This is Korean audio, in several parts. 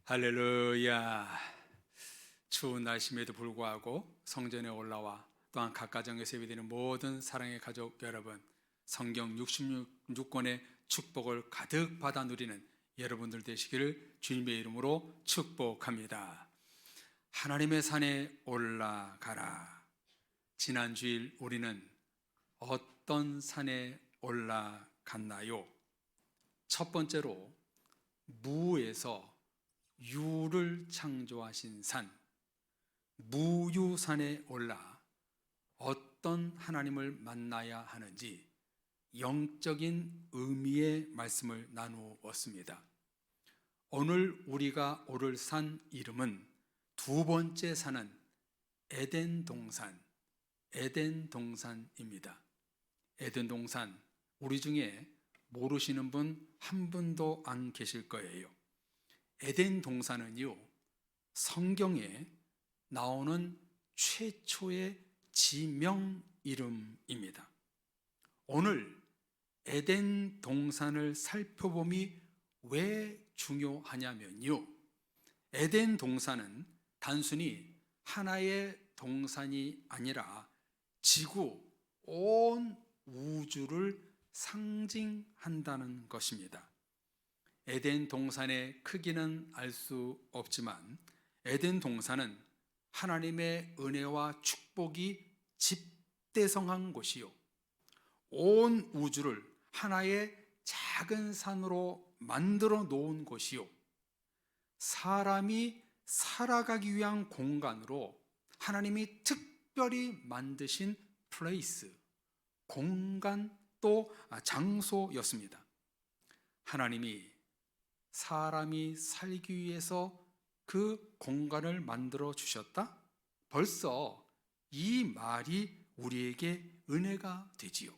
할렐루야. 추운 날씨에도 불구하고 성전에 올라와 또한 각 가정에서 예배드리는 모든 사랑의 가족 여러분, 성경 66권의 축복을 가득 받아 누리는 여러분들 되시기를 주님의 이름으로 축복합니다. 하나님의 산에 올라가라. 지난 주일 우리는 어떤 산에 올라갔나요? 첫 번째로 무에서 유를 창조하신 산, 무유산에 올라 어떤 하나님을 만나야 하는지 영적인 의미의 말씀을 나누었습니다. 오늘 우리가 오를 산 이름은 두 번째 산은 에덴 동산입니다. 에덴 동산, 우리 중에 모르시는 분 한 분도 안 계실 거예요. 에덴 동산은요, 성경에 나오는 최초의 지명 이름입니다. 오늘 에덴 동산을 살펴봄이 왜 중요하냐면요, 에덴 동산은 단순히 하나의 동산이 아니라 지구 온 우주를 상징한다는 것입니다. 에덴 동산의 크기는 알 수 없지만 에덴 동산은 하나님의 은혜와 축복이 집대성한 곳이요, 온 우주를 하나의 작은 산으로 만들어 놓은 곳이요, 사람이 살아가기 위한 공간으로 하나님이 특별히 만드신 플레이스, 공간 또 장소였습니다. 하나님이 사람이 살기 위해서 그 공간을 만들어 주셨다? 벌써 이 말이 우리에게 은혜가 되지요.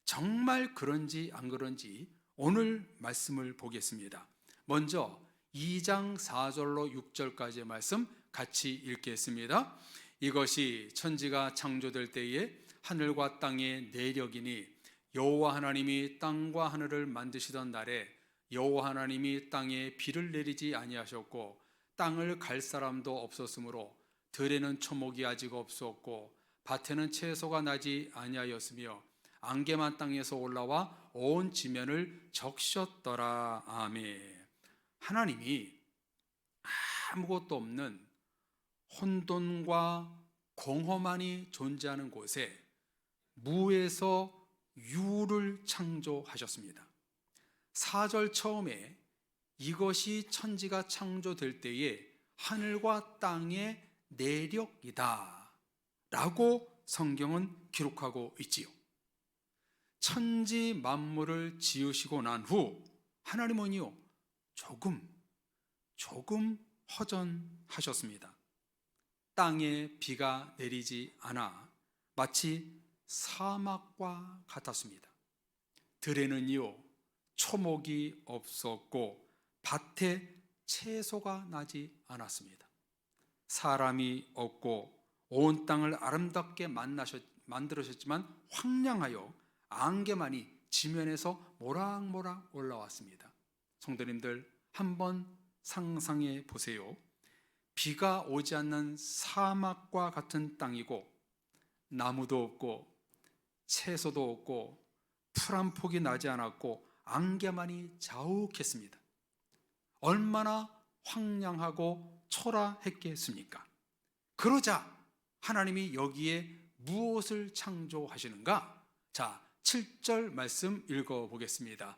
정말 그런지 안 그런지 오늘 말씀을 보겠습니다. 먼저 2장 4절로 6절까지의 말씀 같이 읽겠습니다. 이것이 천지가 창조될 때에 하늘과 땅의 내력이니 여호와 하나님이 땅과 하늘을 만드시던 날에 여호와 하나님이 땅에 비를 내리지 아니하셨고 땅을 갈 사람도 없었으므로 들에는 초목이 아직 없었고 밭에는 채소가 나지 아니하였으며 안개만 땅에서 올라와 온 지면을 적셨더라. 아멘. 하나님이 아무것도 없는 혼돈과 공허만이 존재하는 곳에 무에서 유를 창조하셨습니다. 4절 처음에 이것이 천지가 창조될 때에 하늘과 땅의 내력이다 라고 성경은 기록하고 있지요. 천지 만물을 지으시고 난 후 하나님은요, 조금 허전하셨습니다. 땅에 비가 내리지 않아 마치 사막과 같았습니다. 들에는요, 초목이 없었고 밭에 채소가 나지 않았습니다. 사람이 없고 온 땅을 아름답게 만들으셨지만 황량하여 안개만이 지면에서 모락모락 올라왔습니다. 성도님들, 한번 상상해 보세요. 비가 오지 않는 사막과 같은 땅이고 나무도 없고 채소도 없고 풀 한 폭이 나지 않았고 안개만이 자욱했습니다. 얼마나 황량하고 초라했겠습니까? 그러자 하나님이 여기에 무엇을 창조하시는가? 자, 7절 말씀 읽어보겠습니다.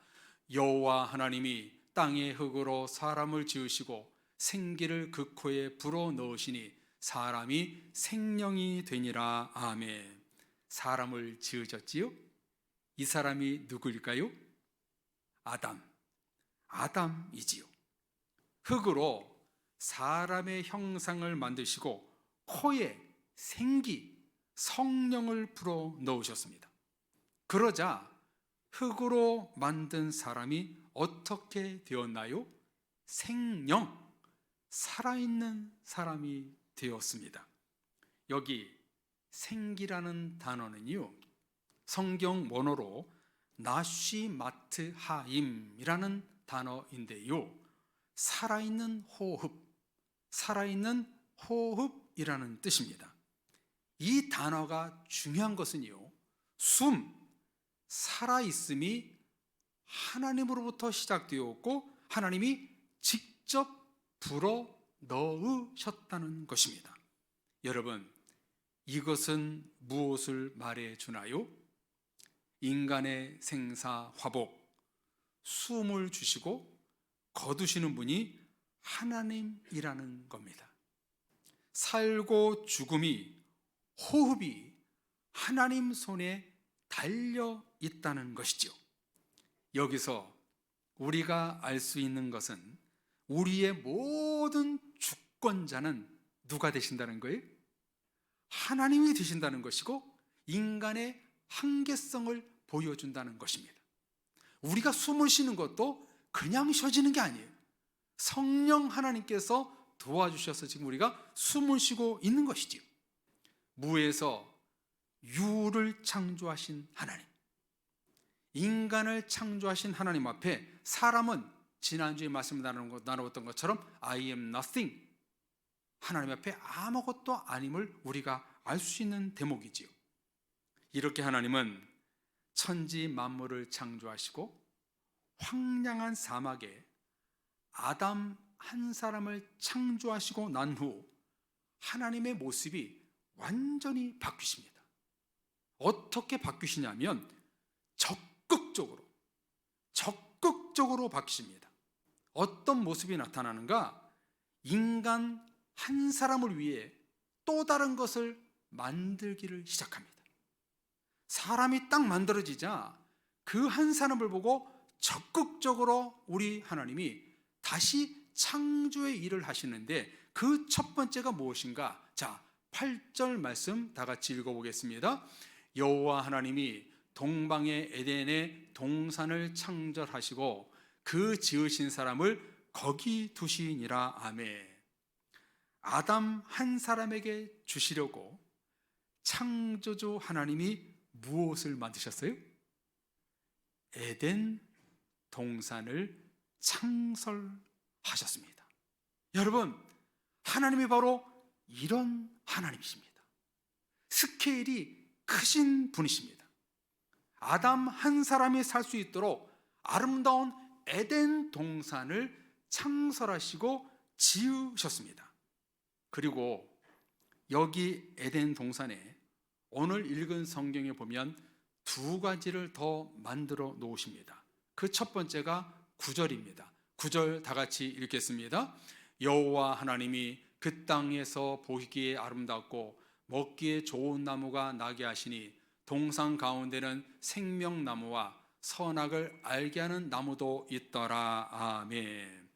여호와 하나님이 땅의 흙으로 사람을 지으시고 생기를 그 코에 불어넣으시니 사람이 생명이 되니라. 아멘. 사람을 지으셨지요? 이 사람이 누구일까요? 아담이지요. 흙으로 사람의 형상을 만드시고 코에 생기, 성령을 불어 넣으셨습니다. 그러자 흙으로 만든 사람이 어떻게 되었나요? 생명, 살아있는 사람이 되었습니다. 여기 생기라는 단어는요, 성경 원어로 나쉬마트 하임이라는 단어인데요, 살아있는 호흡, 살아있는 호흡이라는 뜻입니다. 이 단어가 중요한 것은요, 숨, 살아있음이 하나님으로부터 시작되었고 하나님이 직접 불어 넣으셨다는 것입니다. 여러분, 이것은 무엇을 말해 주나요? 인간의 생사화복, 숨을 주시고 거두시는 분이 하나님이라는 겁니다. 살고 죽음이, 호흡이 하나님 손에 달려 있다는 것이죠. 여기서 우리가 알 수 있는 것은 우리의 모든 주권자는 누가 되신다는 거예요? 하나님이 되신다는 것이고 인간의 한계성을 보여준다는 것입니다. 우리가 숨을 쉬는 것도 그냥 쉬어지는 게 아니에요. 성령 하나님께서 도와주셔서 지금 우리가 숨을 쉬고 있는 것이지요. 무에서 유를 창조하신 하나님, 인간을 창조하신 하나님 앞에 사람은 지난주에 말씀 나누었던 것처럼 I am nothing, 하나님 앞에 아무것도 아님을 우리가 알 수 있는 대목이지요. 이렇게 하나님은 천지 만물을 창조하시고 황량한 사막에 아담 한 사람을 창조하시고 난 후 하나님의 모습이 완전히 바뀌십니다. 어떻게 바뀌시냐면 적극적으로 바뀌십니다. 어떤 모습이 나타나는가? 인간 한 사람을 위해 또 다른 것을 만들기를 시작합니다. 사람이 딱 만들어지자 그 한 사람을 보고 적극적으로 우리 하나님이 다시 창조의 일을 하시는데 그 첫 번째가 무엇인가? 자, 8절 말씀 다 같이 읽어보겠습니다. 여호와 하나님이 동방의 에덴에 동산을 창설하시고 그 지으신 사람을 거기 두시니라. 아멘. 아담 한 사람에게 주시려고 창조주 하나님이 무엇을 만드셨어요? 에덴 동산을 창설하셨습니다. 여러분, 하나님이 바로 이런 하나님이십니다. 스케일이 크신 분이십니다. 아담 한 사람이 살 수 있도록 아름다운 에덴 동산을 창설하시고 지으셨습니다. 그리고 여기 에덴 동산에 오늘 읽은 성경에 보면 두 가지를 더 만들어 놓으십니다. 그 첫 번째가 9절입니다. 9절 다 같이 읽겠습니다. 여호와 하나님이 그 땅에서 보기에 아름답고 먹기에 좋은 나무가 나게 하시니 동산 가운데는 생명나무와 선악을 알게 하는 나무도 있더라. 아멘.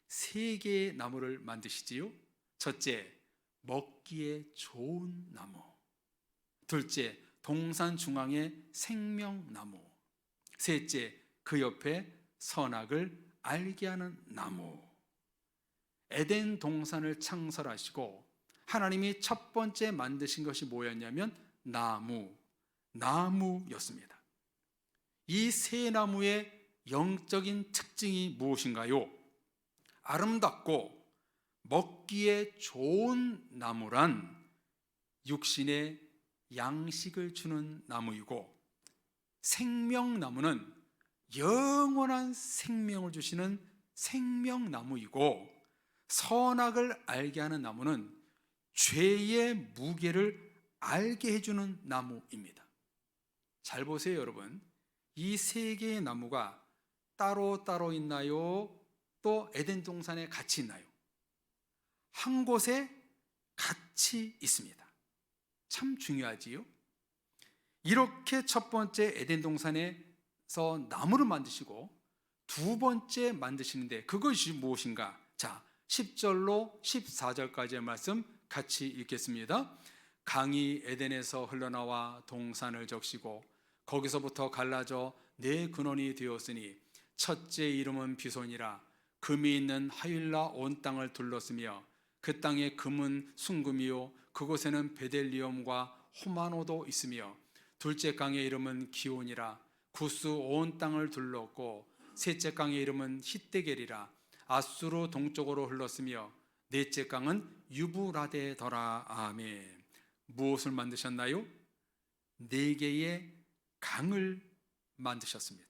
세 개의 나무를 만드시지요. 첫째, 먹기에 좋은 나무. 둘째, 동산 중앙에 생명나무. 셋째, 그 옆에 선악을 알게 하는 나무. 에덴 동산을 창설하시고 하나님이 첫 번째 만드신 것이 뭐였냐면 나무였습니다. 이 세 나무의 영적인 특징이 무엇인가요? 아름답고 먹기에 좋은 나무란 육신의 양식을 주는 나무이고, 생명나무는 영원한 생명을 주시는 생명나무이고, 선악을 알게 하는 나무는 죄의 무게를 알게 해주는 나무입니다. 잘 보세요, 여러분. 이 세 개의 나무가 따로 있나요? 또 에덴 동산에 같이 있나요? 한 곳에 같이 있습니다. 참 중요하지요? 이렇게 첫 번째 에덴 동산에서 나무를 만드시고 두 번째 만드시는데 그것이 무엇인가? 자, 10절로 14절까지의 말씀 같이 읽겠습니다. 강이 에덴에서 흘러나와 동산을 적시고 거기서부터 갈라져 네 근원이 되었으니 첫째 이름은 비손이라. 금이 있는 하윌라 온 땅을 둘렀으며 그 땅의 금은 순금이요 그곳에는 베델리엄과 호마노도 있으며, 둘째 강의 이름은 기온이라. 구스 온 땅을 둘렀고 셋째 강의 이름은 히데겔이라. 아수르 동쪽으로 흘렀으며 넷째 강은 유브라데더라. 아멘. 무엇을 만드셨나요? 네 개의 강을 만드셨습니다.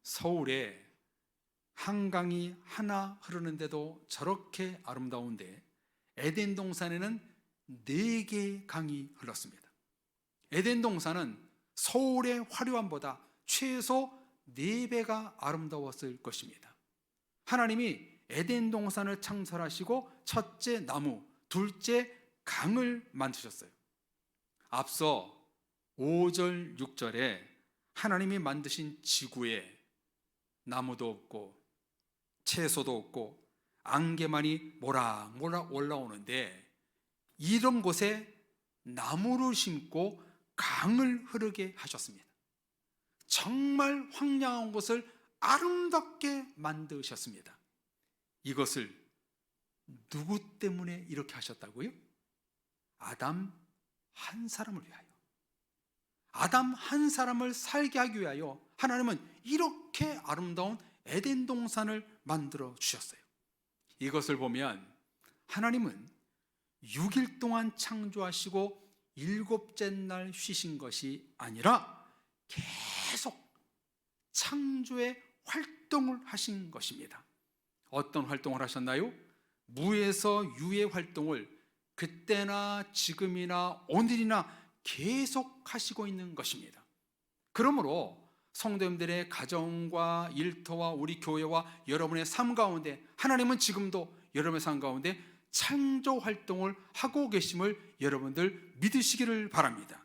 서울에 한강이 하나 흐르는데도 저렇게 아름다운데 에덴 동산에는 네 개의 강이 흘렀습니다. 에덴 동산은 서울의 화려함보다 최소 4배가 아름다웠을 것입니다. 하나님이 에덴 동산을 창설하시고 첫째 나무, 둘째 강을 만드셨어요. 앞서 5절, 6절에 하나님이 만드신 지구에 나무도 없고 채소도 없고 안개만이 모락모락 올라오는데 이런 곳에 나무를 심고 강을 흐르게 하셨습니다. 정말 황량한 곳을 아름답게 만드셨습니다. 이것을 누구 때문에 이렇게 하셨다고요? 아담 한 사람을 위하여, 아담 한 사람을 살게 하기 위하여 하나님은 이렇게 아름다운 에덴 동산을 만들어 주셨어요. 이것을 보면 하나님은 6일 동안 창조하시고 7째 날 쉬신 것이 아니라 계속 창조의 활동을 하신 것입니다. 어떤 활동을 하셨나요? 무에서 유의 활동을 그때나 지금이나 오늘이나 계속 하시고 있는 것입니다. 그러므로 성도님들의 가정과 일터와 우리 교회와 여러분의 삶 가운데 하나님은 지금도 여러분의 삶 가운데 창조 활동을 하고 계심을 여러분들 믿으시기를 바랍니다.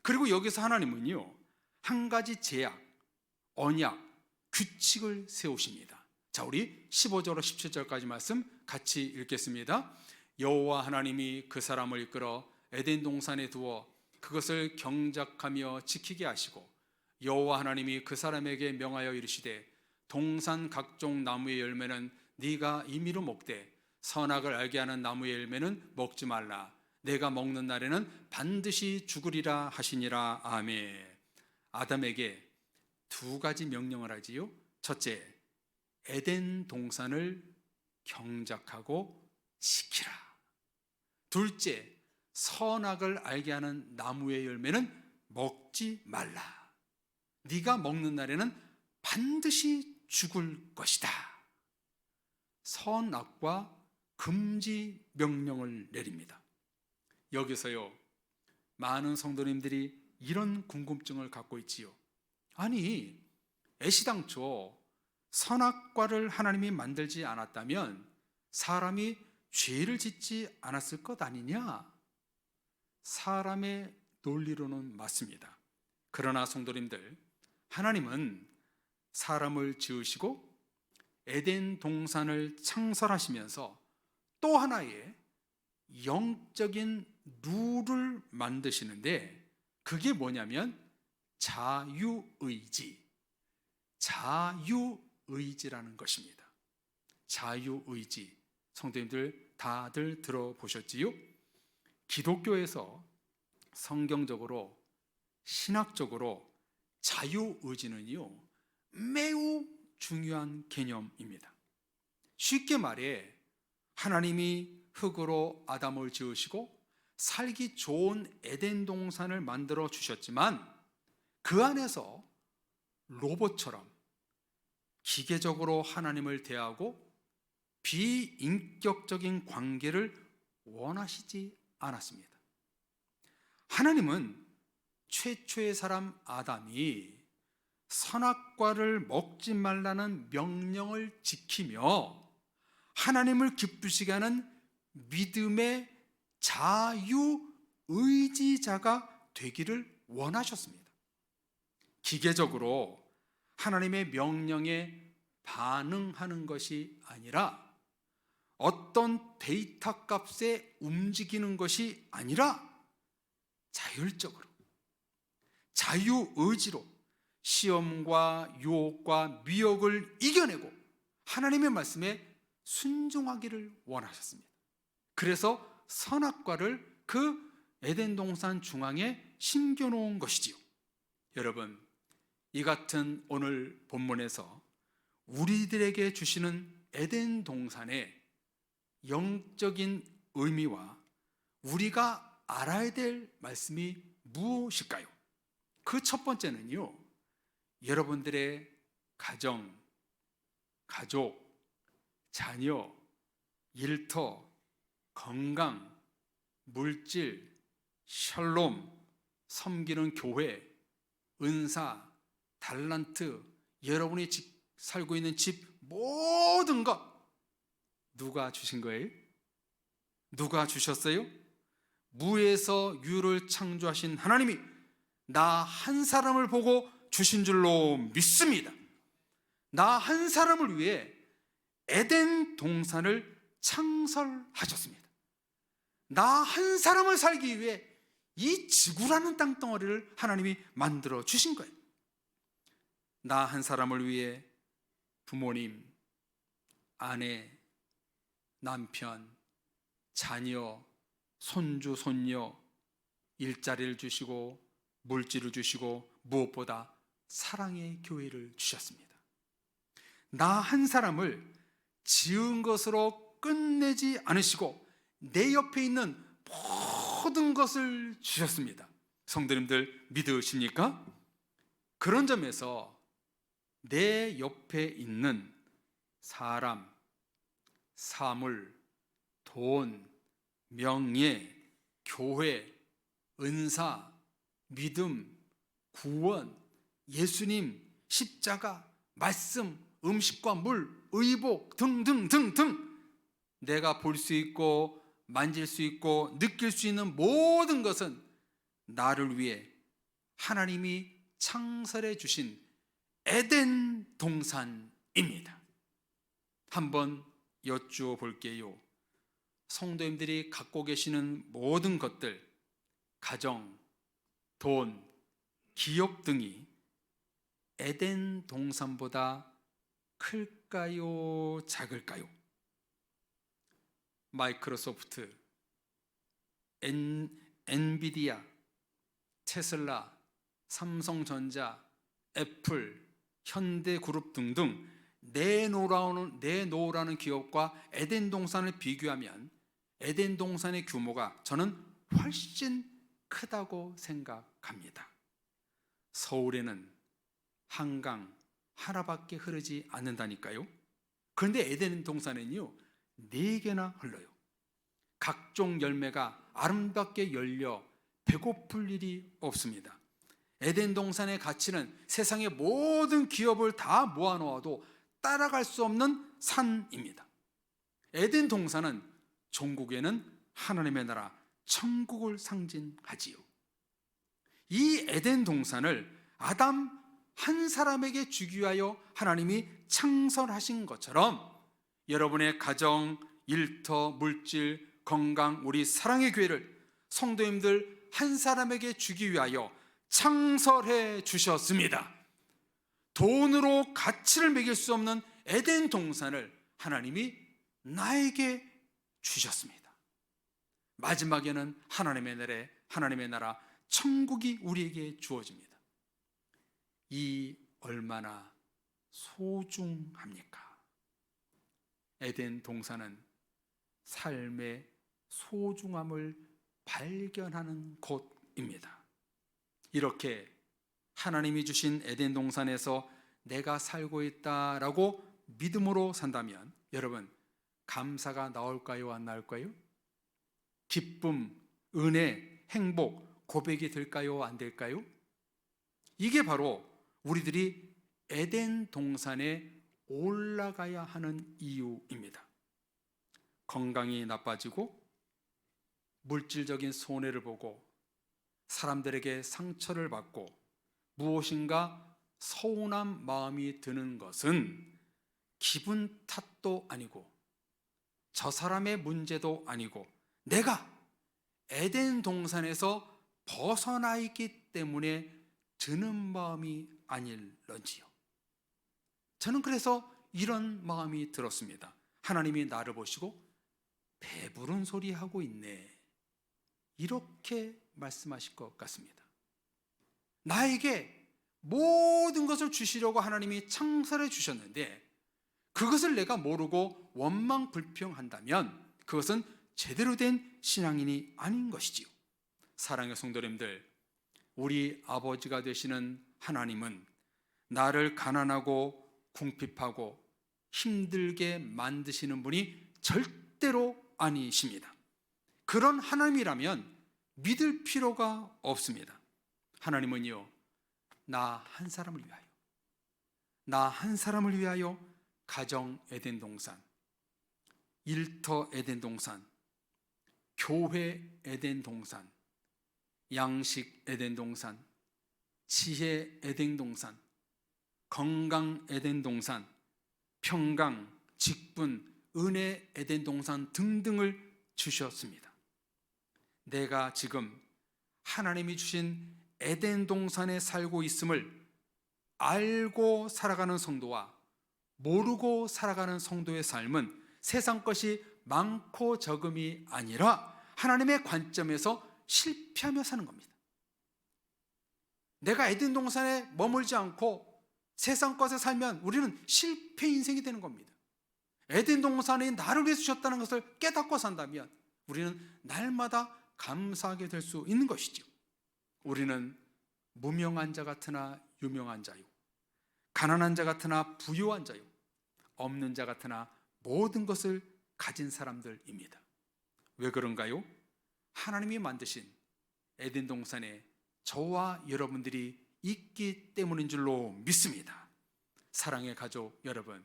그리고 여기서 하나님은요, 한 가지 제약, 언약, 규칙을 세우십니다. 자, 우리 15절로 17절까지 말씀 같이 읽겠습니다. 여호와 하나님이 그 사람을 이끌어 에덴 동산에 두어 그것을 경작하며 지키게 하시고 여호와 하나님이 그 사람에게 명하여 이르시되 동산 각종 나무의 열매는 네가 임의로 먹되 선악을 알게 하는 나무의 열매는 먹지 말라. 내가 먹는 날에는 반드시 죽으리라 하시니라. 아멘. 아담에게 2가지 명령을 하지요. 첫째, 에덴 동산을 경작하고 지키라. 둘째, 선악을 알게 하는 나무의 열매는 먹지 말라. 네가 먹는 날에는 반드시 죽을 것이다. 선악과 금지 명령을 내립니다. 여기서요, 많은 성도님들이 이런 궁금증을 갖고 있지요. 아니, 애시당초 선악과를 하나님이 만들지 않았다면 사람이 죄를 짓지 않았을 것 아니냐? 사람의 논리로는 맞습니다. 그러나 성도님들, 하나님은 사람을 지으시고 에덴 동산을 창설하시면서 또 하나의 영적인 룰을 만드시는데 그게 뭐냐면 자유의지라는 것입니다. 자유의지. 성도님들 다들 들어보셨지요? 기독교에서 성경적으로 신학적으로 자유의지는요, 매우 중요한 개념입니다. 쉽게 말해 하나님이 흙으로 아담을 지으시고 살기 좋은 에덴 동산을 만들어 주셨지만 그 안에서 로봇처럼 기계적으로 하나님을 대하고 비인격적인 관계를 원하시지 않았습니다. 하나님은 최초의 사람 아담이 선악과를 먹지 말라는 명령을 지키며 하나님을 기쁘시게 하는 믿음의 자유의지자가 되기를 원하셨습니다. 기계적으로 하나님의 명령에 반응하는 것이 아니라 어떤 데이터 값에 움직이는 것이 아니라 자율적으로, 자유의지로 시험과 유혹과 미혹을 이겨내고 하나님의 말씀에 순종하기를 원하셨습니다. 그래서 선악과를 그 에덴 동산 중앙에 심겨놓은 것이지요. 여러분, 이 같은 오늘 본문에서 우리들에게 주시는 에덴 동산의 영적인 의미와 우리가 알아야 될 말씀이 무엇일까요? 그 첫 번째는요, 여러분들의 가정, 가족, 자녀, 일터, 건강, 물질, 샬롬, 섬기는 교회, 은사, 달란트, 여러분이 살고 있는 집, 모든 것 누가 주신 거예요? 누가 주셨어요? 무에서 유를 창조하신 하나님이 나 한 사람을 보고 주신 줄로 믿습니다. 나 한 사람을 위해 에덴 동산을 창설하셨습니다. 나 한 사람을 살기 위해 이 지구라는 땅덩어리를 하나님이 만들어 주신 거예요. 나 한 사람을 위해 부모님, 아내, 남편, 자녀, 손주, 손녀, 일자리를 주시고 물질을 주시고 무엇보다 사랑의 교회를 주셨습니다. 나 한 사람을 지은 것으로 끝내지 않으시고 내 옆에 있는 모든 것을 주셨습니다. 성도님들 믿으십니까? 그런 점에서 내 옆에 있는 사람, 사물, 돈, 명예, 교회, 은사, 믿음, 구원, 예수님, 십자가, 말씀, 음식과 물, 의복 등등등등 내가 볼 수 있고 만질 수 있고 느낄 수 있는 모든 것은 나를 위해 하나님이 창설해 주신 에덴 동산입니다. 한번 여쭈어 볼게요. 성도님들이 갖고 계시는 모든 것들, 가정, 돈, 기업 등이 에덴 동산보다 클까요? 작을까요? 마이크로소프트, 엔비디아, 테슬라, 삼성전자, 애플, 현대그룹 등등 내놓으라는 기업과 에덴 동산을 비교하면 에덴 동산의 규모가 저는 훨씬 크다고 생각합니다. 서울에는 한강 하나밖에 흐르지 않는다니까요. 그런데 에덴 동산에는요 4개나 흘러요. 각종 열매가 아름답게 열려 배고플 일이 없습니다. 에덴 동산의 가치는 세상의 모든 기업을 다 모아놓아도 따라갈 수 없는 산입니다. 에덴 동산은 종국에는 하나님의 나라 천국을 상징하지요. 이 에덴 동산을 아담 한 사람에게 주기 위하여 하나님이 창설하신 것처럼 여러분의 가정, 일터, 물질, 건강, 우리 사랑의 교회를 성도님들 한 사람에게 주기 위하여 창설해 주셨습니다. 돈으로 가치를 매길 수 없는 에덴 동산을 하나님이 나에게 주셨습니다. 마지막에는 하나님의 나라 천국이 우리에게 주어집니다. 이 얼마나 소중합니까? 에덴 동산은 삶의 소중함을 발견하는 곳입니다. 이렇게 하나님이 주신 에덴 동산에서 내가 살고 있다라고 믿음으로 산다면 여러분 감사가 나올까요? 안 나올까요? 기쁨, 은혜, 행복, 고백이 될까요? 안 될까요? 이게 바로 우리들이 에덴 동산에 올라가야 하는 이유입니다. 건강이 나빠지고 물질적인 손해를 보고 사람들에게 상처를 받고 무엇인가 서운한 마음이 드는 것은 기분 탓도 아니고 저 사람의 문제도 아니고 내가 에덴 동산에서 벗어나 있기 때문에 드는 마음이 아닐런지요. 저는 그래서 이런 마음이 들었습니다. 하나님이 나를 보시고 배부른 소리 하고 있네, 이렇게 말씀하실 것 같습니다. 나에게 모든 것을 주시려고 하나님이 창설해 주셨는데 그것을 내가 모르고 원망 불평한다면 그것은 제대로 된 신앙인이 아닌 것이지요. 사랑의 성도님들, 우리 아버지가 되시는 하나님은 나를 가난하고 궁핍하고 힘들게 만드시는 분이 절대로 아니십니다. 그런 하나님이라면 믿을 필요가 없습니다. 하나님은요, 나 한 사람을 위하여 가정 에덴 동산, 일터 에덴 동산, 교회 에덴 동산, 양식 에덴 동산, 지혜 에덴 동산, 건강 에덴 동산, 평강, 직분, 은혜 에덴 동산 등등을 주셨습니다. 내가 지금 하나님이 주신 에덴 동산에 살고 있음을 알고 살아가는 성도와 모르고 살아가는 성도의 삶은 세상 것이 많고 적음이 아니라 하나님의 관점에서 실패하며 사는 겁니다. 내가 에덴 동산에 머물지 않고 세상 것에 살면 우리는 실패 인생이 되는 겁니다. 에덴 동산이 나를 위해 주셨다는 것을 깨닫고 산다면 우리는 날마다 감사하게 될 수 있는 것이죠. 우리는 무명한 자 같으나 유명한 자요, 가난한 자 같으나 부유한 자요, 없는 자 같으나 모든 것을 가진 사람들입니다. 왜 그런가요? 하나님이 만드신 에덴 동산에 저와 여러분들이 있기 때문인 줄로 믿습니다. 사랑의 가족 여러분,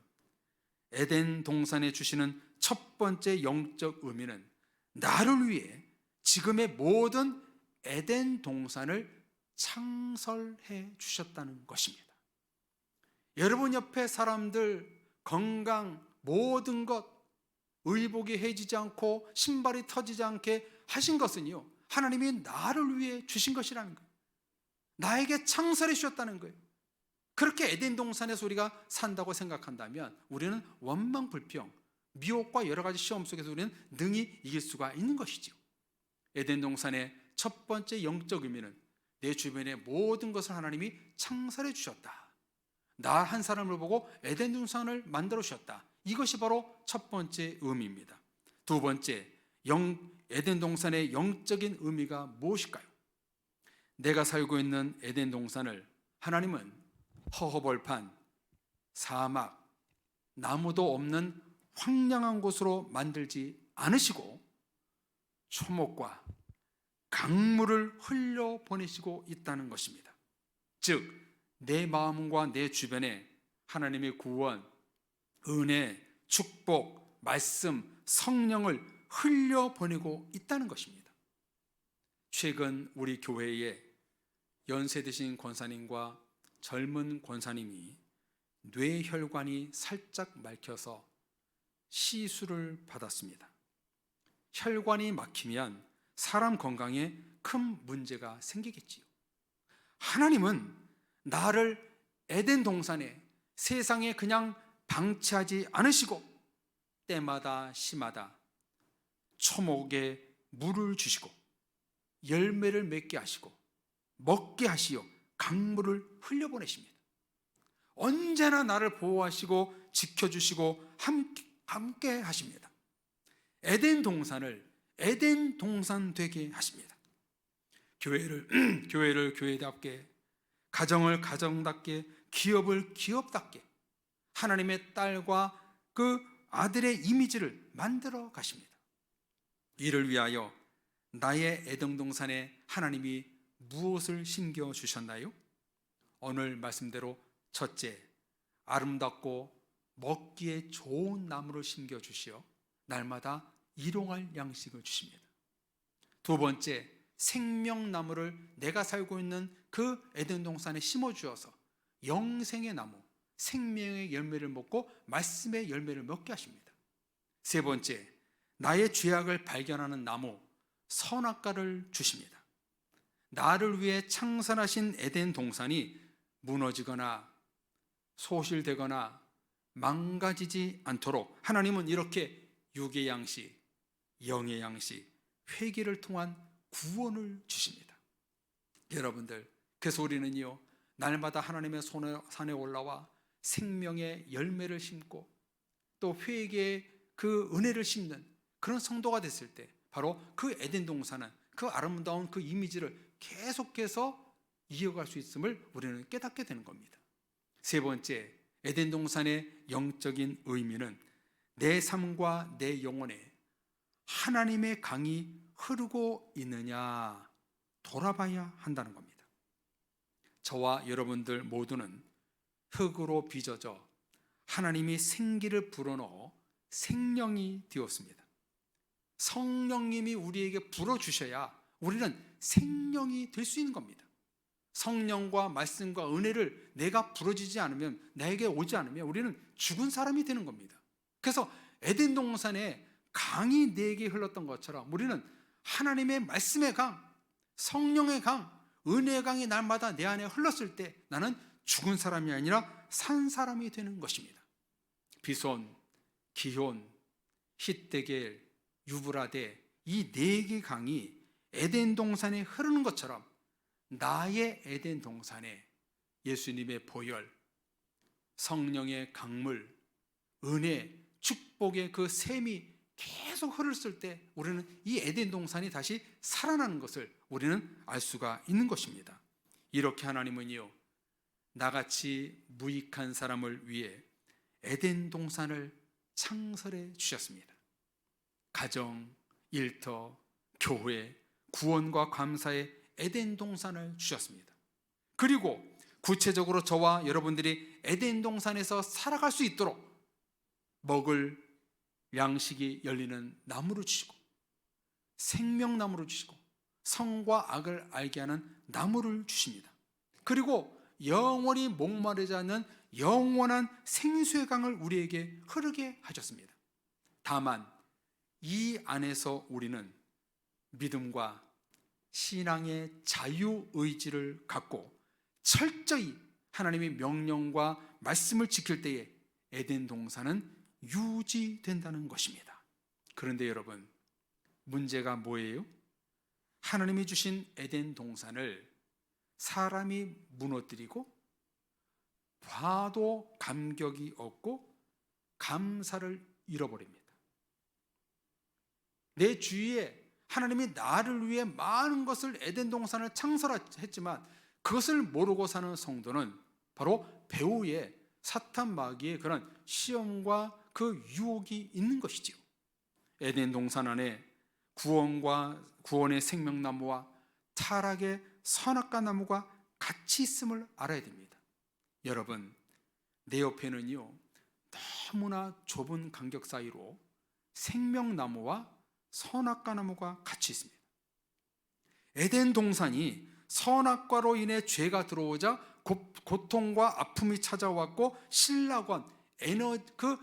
에덴 동산에 주시는 첫 번째 영적 의미는 나를 위해 지금의 모든 에덴 동산을 창설해 주셨다는 것입니다. 여러분 옆에 사람들, 건강, 모든 것, 의복이 해지지 않고 신발이 터지지 않게 하신 것은요, 하나님이 나를 위해 주신 것이라는 거예요. 나에게 창설해 주셨다는 거예요. 그렇게 에덴 동산에서 우리가 산다고 생각한다면 우리는 원망 불평, 미혹과 여러 가지 시험 속에서 우리는 능히 이길 수가 있는 것이죠. 에덴 동산의 첫 번째 영적 의미는 내 주변의 모든 것을 하나님이 창설해 주셨다. 나 한 사람을 보고 에덴 동산을 만들어 주셨다. 이것이 바로 첫 번째 의미입니다. 두 번째, 에덴 동산의 영적인 의미가 무엇일까요? 내가 살고 있는 에덴 동산을 하나님은 허허벌판, 사막, 나무도 없는 황량한 곳으로 만들지 않으시고 초목과 강물을 흘려보내시고 있다는 것입니다. 즉, 내 마음과 내 주변에 하나님의 구원, 은혜, 축복, 말씀, 성령을 흘려보내고 있다는 것입니다. 최근 우리 교회에 연세 드신 권사님과 젊은 권사님이 뇌혈관이 살짝 막혀서 시술을 받았습니다. 혈관이 막히면 사람 건강에 큰 문제가 생기겠지요. 하나님은 나를 에덴 동산에 세상에 그냥 방치하지 않으시고 때마다 시마다 초목에 물을 주시고 열매를 맺게 하시고 먹게 하시어 강물을 흘려보내십니다. 언제나 나를 보호하시고 지켜주시고 함께 하십니다. 에덴 동산을 에덴 동산 되게 하십니다. 교회를 교회답게, 가정을 가정답게, 기업을 기업답게 하나님의 딸과 그 아들의 이미지를 만들어 가십니다. 이를 위하여 나의 에덴 동산에 하나님이 무엇을 심겨 주셨나요? 오늘 말씀대로 첫째, 아름답고 먹기에 좋은 나무를 심겨 주시어 날마다 일용할 양식을 주십니다. 두 번째, 생명나무를 내가 살고 있는 그 에덴 동산에 심어 주어서 영생의 나무, 생명의 열매를 먹고 말씀의 열매를 먹게 하십니다. 세 번째, 나의 죄악을 발견하는 나무, 선악과를 주십니다. 나를 위해 창설하신 에덴 동산이 무너지거나 소실되거나 망가지지 않도록 하나님은 이렇게 육의 양식, 영의 양식, 회개를 통한 구원을 주십니다. 여러분들, 그래서 우리는요, 날마다 하나님의 산에 올라와 생명의 열매를 심고 또 회개의 그 은혜를 심는 그런 성도가 됐을 때 바로 그 에덴 동산은 그 아름다운 그 이미지를 계속해서 이어갈 수 있음을 우리는 깨닫게 되는 겁니다. 세 번째, 에덴 동산의 영적인 의미는 내 삶과 내 영혼에 하나님의 강이 흐르고 있느냐 돌아봐야 한다는 겁니다. 저와 여러분들 모두는 흙으로 빚어져 하나님이 생기를 불어넣어 생명이 되었습니다. 성령님이 우리에게 불어주셔야 우리는 생명이 될 수 있는 겁니다. 성령과 말씀과 은혜를 내가 불어주지 않으면, 나에게 오지 않으면 우리는 죽은 사람이 되는 겁니다. 그래서 에덴 동산에 강이 내게 흘렀던 것처럼 우리는 하나님의 말씀의 강, 성령의 강, 은혜의 강이 날마다 내 안에 흘렀을 때 나는 죽은 사람이 아니라 산 사람이 되는 것입니다. 비손, 기혼, hitdekel, 유브라데 이 네 개 강이 에덴 동산에 흐르는 것처럼 나의 에덴 동산에 예수님의 보혈, 성령의 강물, 은혜, 축복의 그 샘이 계속 흐르실 때 우리는 이 에덴 동산이 다시 살아나는 것을 우리는 알 수가 있는 것입니다. 이렇게 하나님은요, 나같이 무익한 사람을 위해 에덴 동산을 창설해 주셨습니다. 가정, 일터, 교회, 구원과 감사의 에덴 동산을 주셨습니다. 그리고 구체적으로 저와 여러분들이 에덴 동산에서 살아갈 수 있도록 먹을 양식이 열리는 나무를 주시고, 생명나무를 주시고, 선과 악을 알게 하는 나무를 주십니다. 그리고 영원히 목마르지 않는 영원한 생수의 강을 우리에게 흐르게 하셨습니다. 다만 이 안에서 우리는 믿음과 신앙의 자유의지를 갖고 철저히 하나님의 명령과 말씀을 지킬 때에 에덴 동산은 유지된다는 것입니다. 그런데 여러분, 문제가 뭐예요? 하나님이 주신 에덴 동산을 사람이 무너뜨리고 봐도 감격이 없고 감사를 잃어버립니다. 내 주위에 하나님이 나를 위해 많은 것을 에덴 동산을 창설했지만 그것을 모르고 사는 성도는 바로 배후에 사탄 마귀의 그런 시험과 그 유혹이 있는 것이지요. 에덴 동산 안에 구원의 생명나무와 타락의 선악과 나무가 같이 있음을 알아야 됩니다. 여러분, 내 옆에는요, 너무나 좁은 간격 사이로 생명나무와 선악과 나무가 같이 있습니다. 에덴 동산이 선악과로 인해 죄가 들어오자 고통과 아픔이 찾아왔고 신라권, 그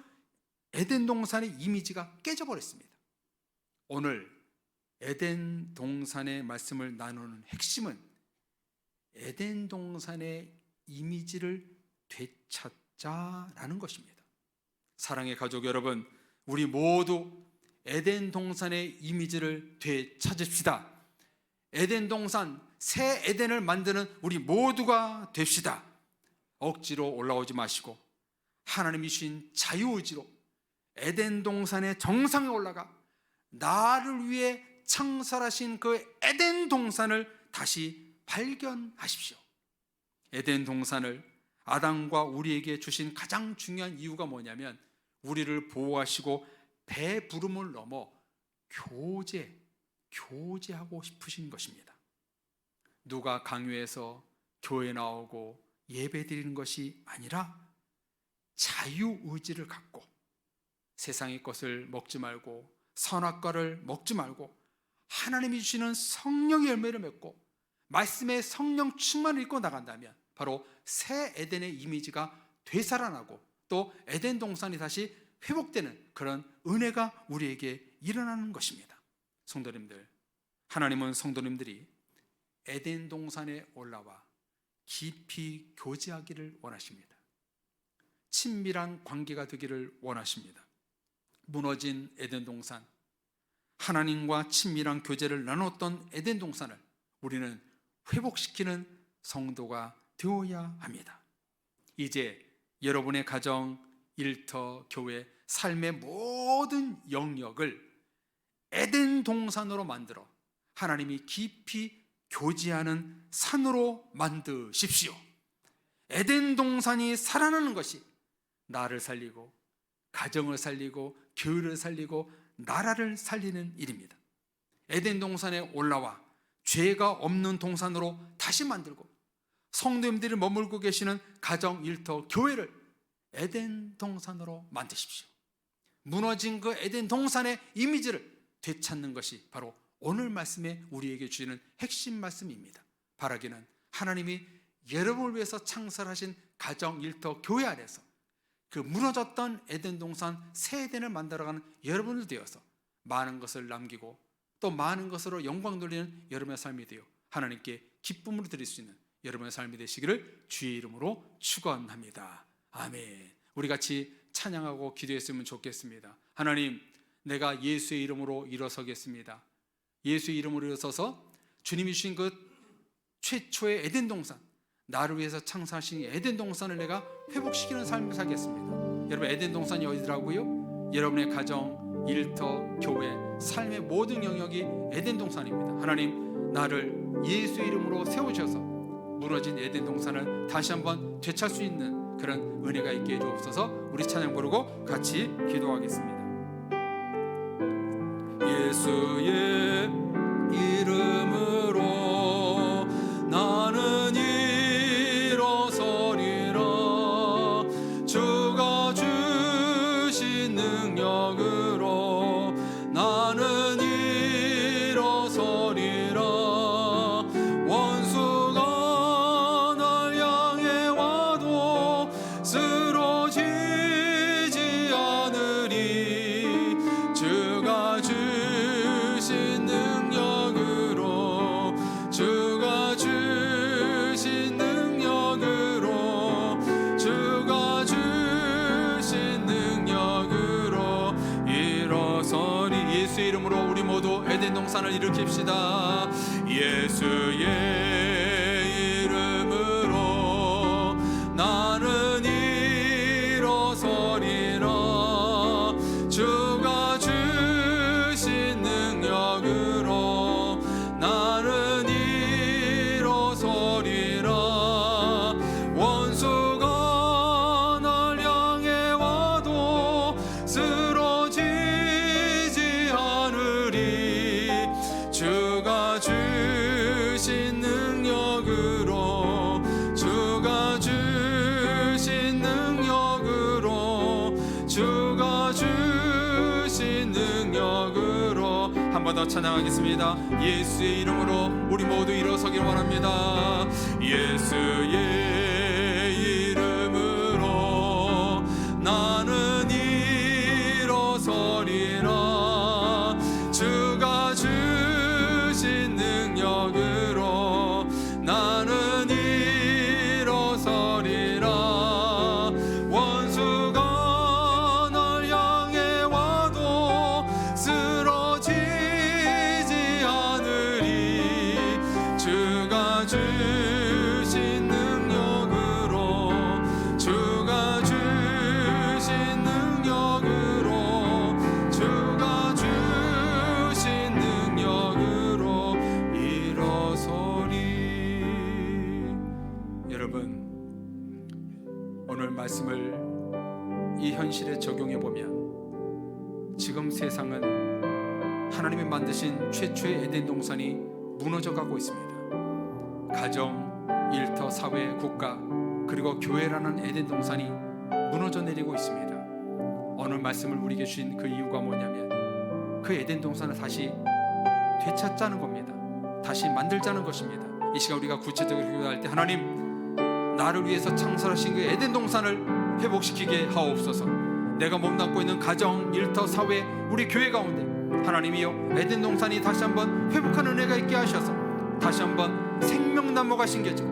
에덴 동산의 이미지가 깨져버렸습니다. 오늘 에덴 동산의 말씀을 나누는 핵심은 에덴 동산의 이미지를 되찾자라는 것입니다. 사랑의 가족 여러분, 우리 모두 에덴 동산의 이미지를 되찾읍시다. 에덴 동산, 새 에덴을 만드는 우리 모두가 됩시다. 억지로 올라오지 마시고 하나님이 주신 자유의지로 에덴 동산의 정상에 올라가 나를 위해 창설하신 그 에덴 동산을 다시 발견하십시오. 에덴 동산을 아담과 우리에게 주신 가장 중요한 이유가 뭐냐면 우리를 보호하시고 배부름을 넘어 교제하고 싶으신 것입니다. 누가 강요해서 교회 나오고 예배 드리는 것이 아니라 자유의지를 갖고 세상의 것을 먹지 말고 선악과를 먹지 말고 하나님이 주시는 성령의 열매를 맺고 말씀의 성령 충만을 입고 나간다면 바로 새 에덴의 이미지가 되살아나고 또 에덴 동산이 다시 회복되는 그런 은혜가 우리에게 일어나는 것입니다. 성도님들, 하나님은 성도님들이 에덴 동산에 올라와 깊이 교제하기를 원하십니다. 친밀한 관계가 되기를 원하십니다. 무너진 에덴 동산, 하나님과 친밀한 교제를 나눴던 에덴 동산을 우리는 회복시키는 성도가 되어야 합니다. 이제 여러분의 가정, 일터 교회 삶의 모든 영역을 에덴 동산으로 만들어 하나님이 깊이 교제하는 산으로 만드십시오. 에덴 동산이 살아나는 것이 나를 살리고 가정을 살리고 교회를 살리고 나라를 살리는 일입니다. 에덴 동산에 올라와 죄가 없는 동산으로 다시 만들고 성도님들이 머물고 계시는 가정, 일터, 교회를 에덴 동산으로 만드십시오. 무너진 그 에덴 동산의 이미지를 되찾는 것이 바로 오늘 말씀에 우리에게 주시는 핵심 말씀입니다. 바라기는 하나님이 여러분을 위해서 창설하신 가정, 일터, 교회 안에서 그 무너졌던 에덴 동산 새 에덴을 만들어가는 여러분을 되어서 많은 것을 남기고 또 많은 것으로 영광 돌리는 여러분의 삶이 되어 하나님께 기쁨을 드릴 수 있는 여러분의 삶이 되시기를 주의 이름으로 축원합니다. 아멘. 우리 같이 찬양하고 기도했으면 좋겠습니다. 하나님, 내가 예수의 이름으로 일어서겠습니다. 예수의 이름으로 일어서서 주님이 주신 그 최초의 에덴 동산, 나를 위해서 창사하신 에덴 동산을 내가 회복시키는 삶을 살겠습니다. 여러분, 에덴 동산이 어디더라고요? 여러분의 가정, 일터, 교회, 삶의 모든 영역이 에덴 동산입니다. 하나님, 나를 예수의 이름으로 세우셔서 무너진 에덴 동산을 다시 한번 되찾을 수 있는 그런 은혜가 있게 해주옵소서. 우리 찬양 부르고 같이 기도하겠습니다. 예수의 이름으로 나는 일어서리라. 주가 주신 능력으로 나는 일어서리라. 원수가 날 향해 와도 쓰러지지 않으리. 주가 주신 능력으로, 주가 주신 능력으로, 주가 주신 능력으로 일어서니. 예수의 이름으로 우리 모두 에덴 동산을 일으킵시다. 예수의 이름으로 나는 일어서리라. 주가 주신 능력으로 나는 일어서리라. 원수가 날 향해 와도 쓰러지지 않으리. 주가 주신 능력으로, 주가 주신 능력으로, 주가 주신 능력으로. 한 번 더 찬양하겠습니다. 예수의 이름으로 우리 모두 일어서길 원합니다. 예수의 이름으로 나는 일어서리라. 주가 주신 능력으로 나는 일어서리라. 원수가 날 향해 와도 쓰러지지 않으리. 주가 주신 능력으로, 주가 주신 능력으로, 주가 주신 능력으로 일어서리. 여러분, 오늘 말씀을 이 현실에 적용해 보면 지금 세상은 하나님이 만드신 최초의 에덴 동산이 무너져 가고 있습니다. 가정, 일터, 사회, 국가, 그리고 교회라는 에덴 동산이 무너져 내리고 있습니다. 오늘 말씀을 우리에게 주신 그 이유가 뭐냐면 그 에덴 동산을 다시 되찾자는 겁니다. 다시 만들자는 것입니다. 이 시간 우리가 구체적으로 기도할 때, 하나님, 나를 위해서 창설하신 그 에덴 동산을 회복시키게 하옵소서. 내가 몸담고 있는 가정, 일터, 사회, 우리 교회 가운데 하나님이여, 에덴 동산이 다시 한번 회복하는 은혜가 있게 하셔서 다시 한번 생명나무가 심겨지고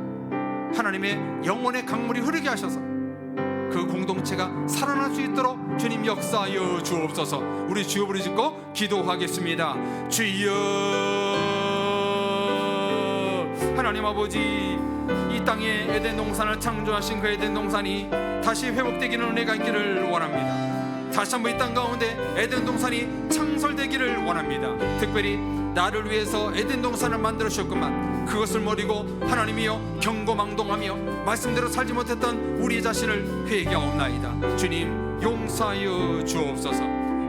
하나님의 영혼의 강물이 흐르게 하셔서 그 공동체가 살아날 수 있도록 주님 역사하여 주옵소서. 우리 주여 부르짖고 기도하겠습니다. 주여. 하나님 아버지, 이 이 땅에 에덴 동산을 창조하신 그 에덴 동산이 다시 회복되기는 은혜가 있기를 원합니다. 다시 한번 이 땅 가운데 에덴 동산이 창설되기를 원합니다. 특별히 나를 위해서 에덴 동산을 만들어 주셨구만. 그것을 버리고 하나님이여 경거망동하며 말씀대로 살지 못했던 우리 자신을 회개하옵나이다. 주님 용서하여 주옵소서.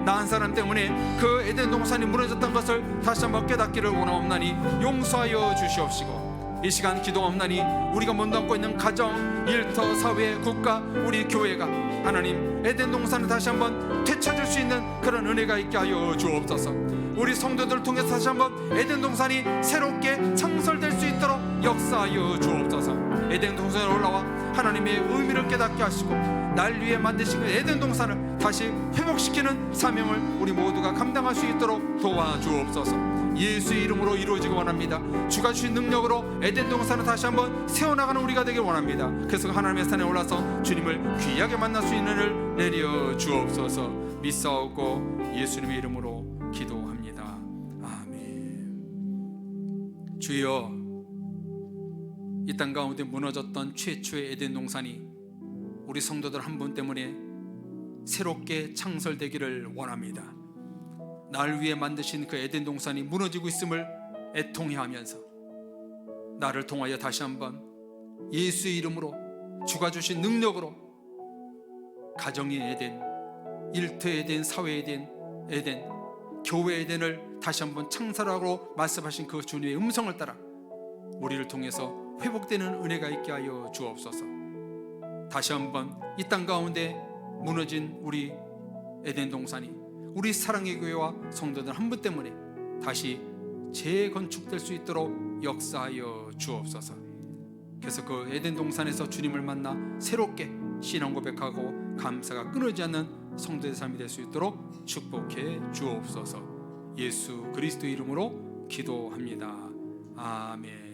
나 한 사람 때문에 그 에덴 동산이 무너졌던 것을 다시 한번 깨닫기를 원하옵나니 용서하여 주시옵시고, 이 시간 기도하옵나니 우리가 몸담고 있는 가정, 일터, 사회, 국가, 우리 교회가 하나님 에덴 동산을 다시 한번 되찾을 수 있는 그런 은혜가 있게 하여 주옵소서. 우리 성도들을 통해서 다시 한번 에덴 동산이 새롭게 창설될 수 있도록 역사하여 주옵소서. 에덴 동산에 올라와 하나님의 의미를 깨닫게 하시고 날 위해 만드신 그 에덴 동산을 다시 회복시키는 사명을 우리 모두가 감당할 수 있도록 도와주옵소서. 예수의 이름으로 이루어지기 원합니다. 주가 주신 능력으로 에덴 동산을 다시 한번 세워나가는 우리가 되길 원합니다. 그래서 하나님의 산에 올라서 주님을 귀하게 만날 수 있는 은혜를 내려 주옵소서. 믿사오고 예수님의 이름으로 기도합니다. 아멘. 주여, 이 땅 가운데 무너졌던 최초의 에덴 동산이 우리 성도들 한 분 때문에 새롭게 창설되기를 원합니다. 날 위해 만드신 그 에덴 동산이 무너지고 있음을 애통해하면서 나를 통하여 다시 한번 예수의 이름으로 주가 주신 능력으로 가정의 에덴, 일터 에덴, 사회 에덴, 교회 에덴을 다시 한번 창설하고 말씀하신 그 주님의 음성을 따라 우리를 통해서 회복되는 은혜가 있게 하여 주옵소서. 다시 한번 이 땅 가운데 무너진 우리 에덴 동산이 우리 사랑의 교회와 성도들 한 분 때문에 다시 재건축될 수 있도록 역사하여 주옵소서. 그래서 그 에덴 동산에서 주님을 만나 새롭게 신앙 고백하고 감사가 끊어지지 않는 성도의 삶이 될 수 있도록 축복해 주옵소서. 예수 그리스도 이름으로 기도합니다. 아멘.